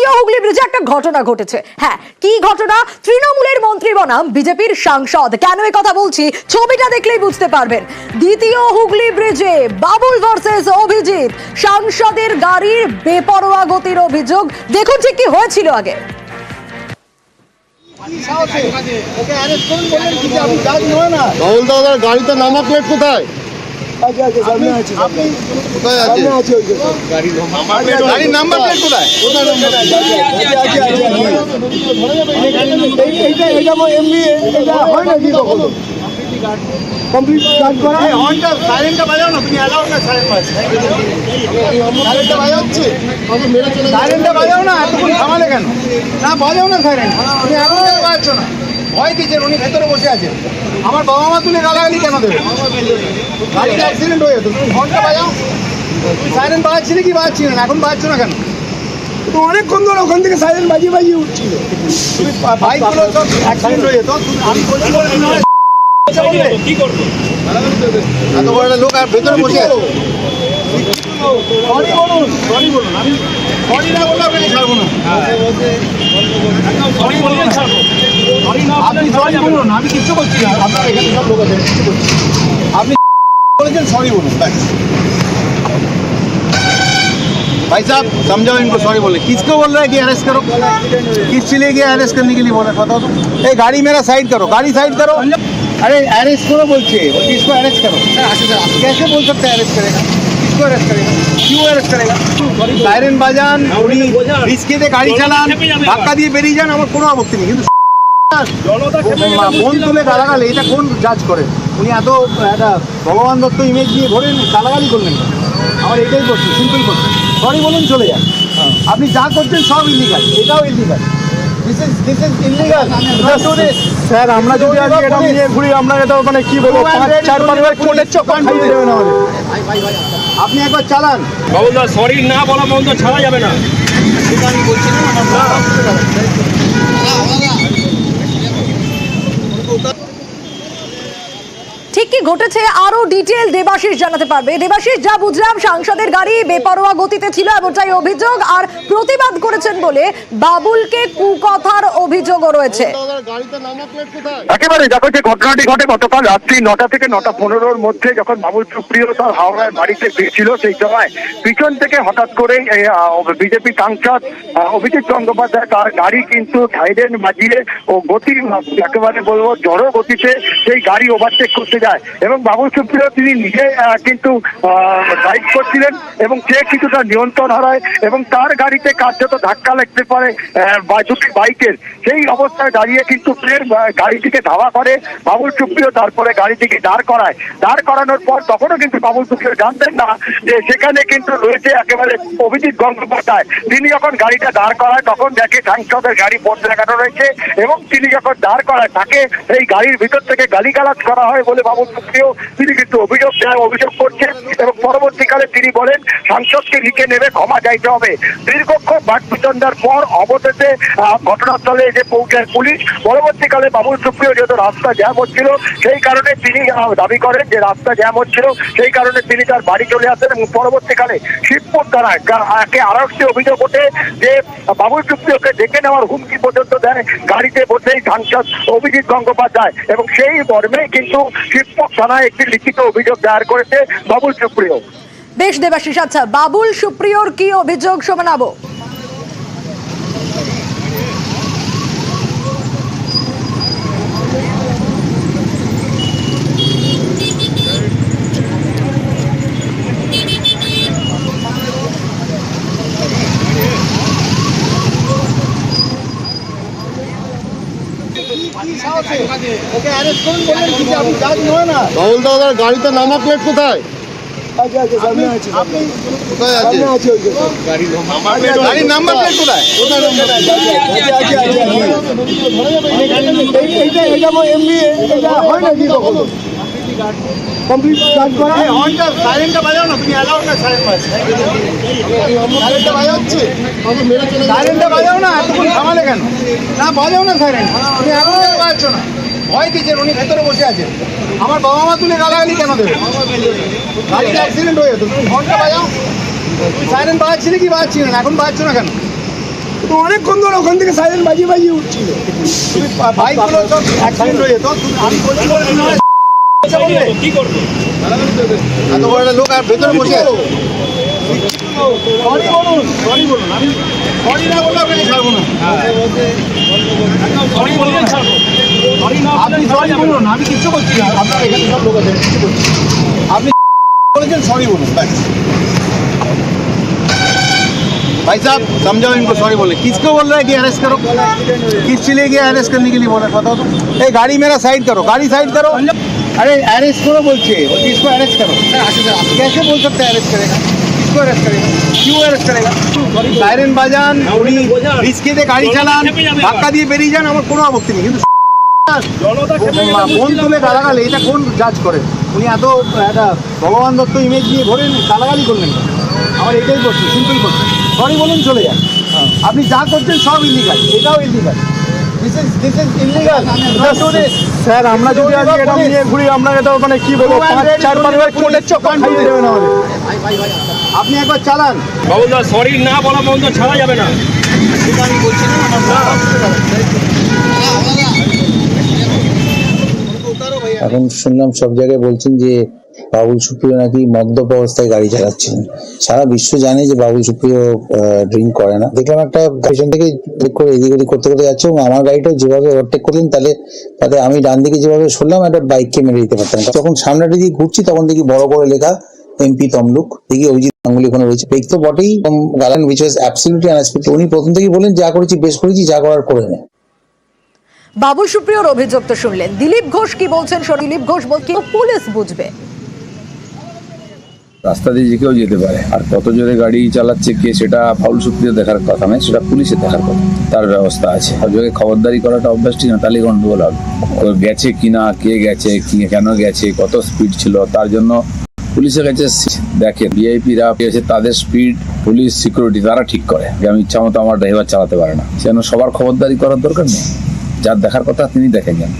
দ্বিতীয় হুগলি ব্রিজে একটা ঘটনা ঘটেছে। হ্যাঁ, কি ঘটনা? তৃণমূলের মন্ত্রী বনাম বিজেপির সাংসদ। কেন এই কথা বলছি, ছবিটা দেখলেই বুঝতে পারবেন। দ্বিতীয় হুগলি ব্রিজে বাবুল ভার্সেস অভিজিৎ, সাংসদের গাড়ির বেপরোয়া গতির অভিযোগ। দেখুন ঠিক কি হয়েছিল আগে। বাবুল দাদার গাড়িতে নাম্বার প্লেট কোথায়? গাড়ির নাম্বার প্লেট কোথায়? বাজাও না, এতক্ষণ থামালে কেন? না বাজাও না সাইরেন, তুমি এখন বাজাচ্ছ না। ভয় দিচ্ছেন, উনি ভেতরে বসে আছেন। আমার বাবা মা তুলে গালাগালি কেন দেবে? গাড়িতে অ্যাক্সিডেন্ট হয়ে যেত, তুমি ঘন্টা বাজাও। সাইরেন বাজাচ্ছিলে কি বাজাচ্ছিলে না, এখন বাজাচ্ছ না কেন? তো অনেকক্ষণ ধরে ওখান থেকে সাইরেন বাজিয়ে বাজিয়ে উঠছিল। তুমি বাইকগুলো সব অ্যাক্সিডেন্ট হয়ে যেত, আমি বলছি কি করবো? এত বড় একটা লোক আর ভেতরে বসে আছে। সরি বলুন, সরি বলুন। আমি সরি না বললে আপনাকে ছাড়বো না। আপনি সরি বলুন, আমি কিচ্ছু করছি না। আপনার এখানে সব লোক আছে, কিচ্ছু করছি। আপনি বলেছেন সরি বলুন, ব্যাস। भाई साहब समझाओ इनको सॉरी बोले। किसको बोल रहा है कि अरेस्ट करो? किस लिए गया अरेस्ट करने के लिए बोला बताओ तो। ए गाड़ी मेरा साइड करो, गाड़ी साइड करो। अरे अरेस्ट करो बोलছে, किसको अरेस्ट करो? कैसे बोल सकते हैं अरेस्ट करेगा? किसको अरेस्ट करेगा? क्यों अरेस्ट करेगा? সাইরেন বাজান, উনি রিস্কেতে গাড়ি চালান, ধাক্কা দিয়ে বেরিয়ে যান, আমার কোনো আপত্তি নেই। কিন্তু ফোন তুলে গালাগালি, এটা কোন জাজ করে? উনি এত একটা ভগবান দত্ত ইমেজ নিয়ে ধরেন গালাগালি করলেন। আমার এটাই করছে, সিম্পল করছে। সরি বলুন, চলে যান। আপনি যা করছেন সব ইলিগাল, এটাও illegal. This is illegal. Sir আমরা যদি আজকে এটা নিয়ে ঘুরি, আমরা এটা মানে কি বলবো, 4-5 বার কোর্টের চক্কর খাইয়ে দেবেন আমাদের। আপনি একবার চালান। বাবুদা সরি না বলা পর্যন্ত ছাড়া যাবে না। সেটা আমি বলছি না। ঠিক কি ঘটেছে আরো ডিটেল দেবাশিস জানাতে পারবে। দেবাশিস, যা বুঝলাম সাংসদের গাড়ি বেপরোয়া গতিতে ছিল এমনটাই অভিযোগ, আর প্রতিবাদ করেছেন বলে বাবুলকে কুকথার অভিযোগও রয়েছে। একেবারে দেখো, যে ঘটনাটি ঘটে গতকাল রাত্রি 9টা থেকে 9:15-র মধ্যে, যখন বাবুল সুপ্রিয় তার হাওড়ায় বাড়িতে ফিরছিল, সেই সময় পিছন থেকে হঠাৎ করে বিজেপি সাংসদ অভিজিৎ চন্দ্যোপাধ্যায় তার গাড়ি কিন্তু সাইরেন বাজিয়ে ও গতি একেবারে বলবো জড়ো গতিতে সেই গাড়ি ওভারটেক করতে যায়। এবং বাবুল সুপ্রিয় তিনি নিজে কিন্তু ড্রাইভ করছিলেন এবং সে কিছুটা নিয়ন্ত্রণ হারায় এবং তার গাড়িতে কার্যত ধাক্কা লাগতে পারে দুটি বাইকের। সেই অবস্থায় দাঁড়িয়ে কিন্তু ফের গাড়িটিকে ধাওয়া করে বাবুল সুপ্রিয়, তারপরে গাড়িটিকে দাঁড় করায়। দাঁড় করানোর পর তখনও কিন্তু বাবুল সুপ্রিয় জানতেন না যে সেখানে কিন্তু রয়েছে একেবারে অভিজিৎ গঙ্গোপাধ্যায়। তিনি যখন গাড়িটা দাঁড় করায় তখন দেখে সাংসদের গাড়ি বন্ধ লাগানো রয়েছে এবং তিনি যখন দাঁড় করায় তাকে এই গাড়ির ভিতর থেকে গালিগালাজ করা হয় বলে বাবুল সুপ্রিয় তিনি কিন্তু অভিযোগ করছেন। এবং পরবর্তীকালে তিনি বলেন সাংসদকে লিখে নেবে, ক্ষমা চাইতে হবে। দীর্ঘক্ষণ বাকবিতণ্ডার পর অবশেষে ঘটনাস্থলে এসে পৌঁছায় পুলিশ। পরবর্তীকালে বাবুল সুপ্রিয় যেহেতু রাস্তা জ্যাম হচ্ছিল, সেই কারণে তিনি দাবি করেন যে রাস্তা জ্যাম হচ্ছিল, সেই কারণে তিনি তার বাড়ি চলে আসেন। এবং পরবর্তীকালে শিবপুর থানায় আরো একটি অভিযোগ ওঠে যে বাবুল সুপ্রিয়কে ডেকে নেওয়ার হুমকি পর্যন্ত দেয় গাড়িতে বসেই সাংসদ অভিজিৎ গঙ্গোপাধ্যায়। এবং সেই মর্মেই কিন্তু শিবপুর থানায় একটি লিখিত অভিযোগ দায়ের করেছে বাবুল সুপ্রিয়। বেশ দেবাশিস, আচ্ছা বাবুল সুপ্রিয়র কি অভিযোগ শোনাবো? বাবুল দাদার গাড়িতে নাম্বার প্লেট কোথায়? গাড়ির নাম্বার প্লেট কোথায়? সাইরেনটা বাজাও না, তুমি অ্যালাউড না সাইরেন সাইরেনটা বাজাও না, এতক্ষণ থামালে কেন? না বাজাও না সাইরেন, তুমি এখন বাজাচ্ছ না। ভয় দিচ্ছেন, উনি ভেতরে বসে আছেন। আমার বাবা মা তুলে গালাগালি কেন দেবে? গাড়িতে অ্যাক্সিডেন্ট হয়ে যেত, তুমি ঘন্টা বাজাও। তুমি সাইরেন বাজাচ্ছিলে কি বাজাচ্ছিলে না, এখন বাজাচ্ছ না কেন? তো অনেকক্ষণ ধরে ওখান থেকে সাইরেন বাজিয়ে বাজিয়ে উঠছিল। তুমি বাইকগুলো সব অ্যাক্সিডেন্ট হয়ে যেত। আমি বলছি বলে তুমি আমায় বললে? কি করবো? এত বড় একটা লোক আর ভেতরে বসে আছে। সরি বলুন, সরি বলুন। আমি সরি না বললে আপনাকে ছাড়বো না। সরি বললেই ছাড়বো। সরি না আপনি সরি বলুন, আমি কিচ্ছু করছি না। আপনার এখানে সব লোক আছে, আমি কিচ্ছু করছি না। আপনি বলেছেন সরি বলুন, ব্যাস। भाई साहब समझाओ इनको सॉरी बोले। किसको बोल रहा है कि अरेस्ट करो? किस चीज लिए अरेस्ट करने के लिए बोल रहा है बताओ तो। ए गाड़ी मेरा साइड करो, गाड़ी साइड करो। अरे अरेस्ट करो बोलते किसको अरेस्ट करो? कैसे बोल सकते हैं अरेस्ट करेगा? किसको अरेस्ट करेगा? क्यों अरेस्ट करेगा? साइरेन বাজান, উনি রিস্কেতে গাড়ি চালান, ধাক্কা দিয়ে বেরিয়ে যান, আমার কোনো আপত্তি নেই, কিন্তু মন তুলে গালাগালি এটা কোন জাজ করে? উনি এত একটা ভগবান দত্ত ইমেজ নিয়ে ধরেন গালাগালি করলেন কেন? আমার এটাই করছি, সিম্পল করছি। সরি বলুন, চলে যান। আপনি যা করছেন সব ইলিগাল, এটাও illegal. This is illegal. Sir আমরা যদি আজকে এটা নিয়ে ঘুরি আপনাকে তো মানে কি বলবো 4-5 বার কোর্টের চক্কর খাইয়ে দেবেন আমাদের। আপনি একবার চালান। বাবুদা সরি না বলা পর্যন্ত ছাড়া যাবে না। সেটা আমি বলছি না, আমার এখন শুনলাম সব জায়গায় বলছেন যে বাবুল সুপ্রিয় নাকি মদ্যপ অবস্থায় গাড়ি চালাচ্ছিলেন। সারা বিশ্ব জানে যে বাবুল সুপ্রিয় ড্রিঙ্ক করে না। দেখলাম একটা পেছন থেকে ব্রেক করে এদিক ওদিক করতে করতে যাচ্ছে এবং আমার গাড়িটাও যেভাবে ওভারটেক করলেন তাতে আমি ডান দিকে যেভাবে সরলাম একটা বাইককে মেরে দিতে পারতাম। যখন সামনেটা দিয়ে ঘুরছি তখন দেখি বড় করে লেখা এমপি তমলুক, দেখি অভিজিৎ গাঙ্গুলি ওখানে রয়েছে। ব্রেক তো বটেই, গালান উইচ ওয়াজ অ্যাবসলিউটলি আনএক্সপেক্টেড। উনি প্রথম থেকেই বলেন যা করেছি বেশ করেছি, যা করার করে নেয়। বাবুল সুপ্রিয়র অভিযোগ তো শুনলেন, দিলীপ ঘোষ কি বলছেন? দিলীপ ঘোষ বলছে পুলিশ বুঝবে। রাস্তা দিয়ে যে কেউ যেতে পারে, আর কত জোরে গাড়ি চালাচ্ছে কে সেটা বাবুল সুপ্রিয় দেখার কথা নয়, সেটা পুলিশের দেখার কথা। তার ব্যবস্থা আছে। আর যদি খবরদারি করাটা অভ্যাস ঠিক না, তাহলে গন্ডগোল হবে। গেছে কিনা, কে গেছে, কেন গেছে, কত স্পিড ছিল, তার জন্য পুলিশের কাছে দেখে ভিআইপিরা গেছে, তাদের স্পিড পুলিশ সিকিউরিটি তারা ঠিক করে। আমি ইচ্ছা মতো আমার ড্রাইভার চালাতে পারে না, সেজন্য সবার খবরদারি করার দরকার নেই। যার দেখার কথা তিনি দেখে যান।